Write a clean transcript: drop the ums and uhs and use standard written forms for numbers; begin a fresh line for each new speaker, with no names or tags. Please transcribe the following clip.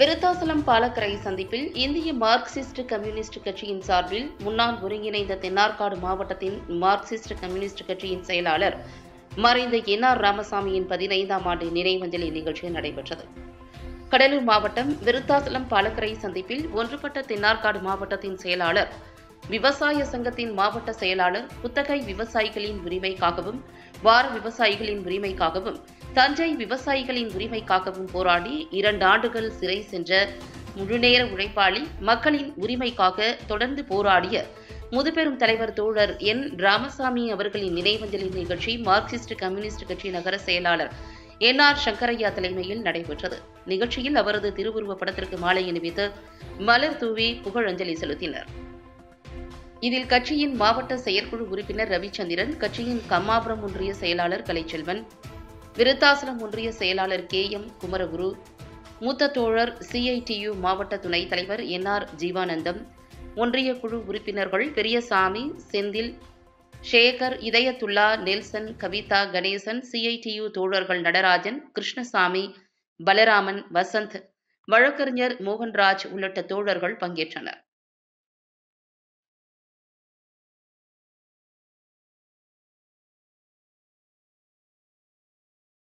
விருத்தாசலம் பாலக்கரை சந்திப்பில் இந்திய Marxist communist கட்சியின் சார்பில் முன்னாள் ஒருங்கிணைந்த தென்னார்காடு மாவட்டத்தின் மார்க்சிஸ்ட் கம்யூனிஸ்ட் கட்சியின் செயலாளர் மறைந்த என்.ஆர். ராமசாமியின் 15ஆம் ஆண்டு நினைவஞ்சலி நிகழ்ச்சி நடைபெற்றது. கடலூர் மாவட்டம் விருத்தாசலம் பாலக்கரை சந்திப்பில் ஒன்றுபட்ட தென்னார்காடு மாவட்டத்தின் செயலாளர், விவசாய சங்கத்தின் மாவட்ட செயலாளர், குத்தகை விவசாயிகளின் உரிமைக்காகவும், வார விவசாயிகளின் உரிமைக்காகவும், தஞ்சை விவசாயிகளின் உரிமைக்காகவும் போராடி 2 ஆண்டுகள் சிறை சென்ற முழுநேர உழைப்பாளி, மக்களின் உரிமைக்காக தொடர்ந்து போராடிய முதுபெரும் தலைவர் தோழர் என். ராமசாமி அவர்களின் நினைவஞ்சலி நிகழ்ச்சி மார்க்சிஸ்ட் கம்யூனிஸ்ட் கட்சி நகர செயலாளர் என்.ஆர். சங்கரையா தலைமையில் நடைபெற்றது. நிகழ்ச்சியில் அவரது திருவுருவப் படத்திற்கு மாலை அணிவித்து மலர் தூவி புகழஞ்சலி செலுத்தினர். இதில் கட்சியின் மாவட்ட செயற்குழு உறுப்பினர் ரவிச்சந்திரன், கட்சியின் கம்மாபுரம் ஒன்றிய செயலாளர் கலைச்செல்வன், விருத்தாசலம் ஒன்றிய செயலாளர் கே.எம். குமரகுரு, மூத்த தோழர் CITU மாவட்ட துணைத் தலைவர் என்.ஆர். ஜீவானந்தம், ஒன்றிய குழு உறுப்பினர்கள் பெரியசாமி, செந்தில், சேகர், இதயத்துல்லா, நெல்சன், கவிதா, கணேசன், CITU தோழர்கள் நடராஜன், கிருஷ்ணசாமி, பலராமன், வசந்த், வழக்கறிஞர் மோகன்ராஜ் உள்ளிட்ட தோழர்கள் பங்கேற்றனர்.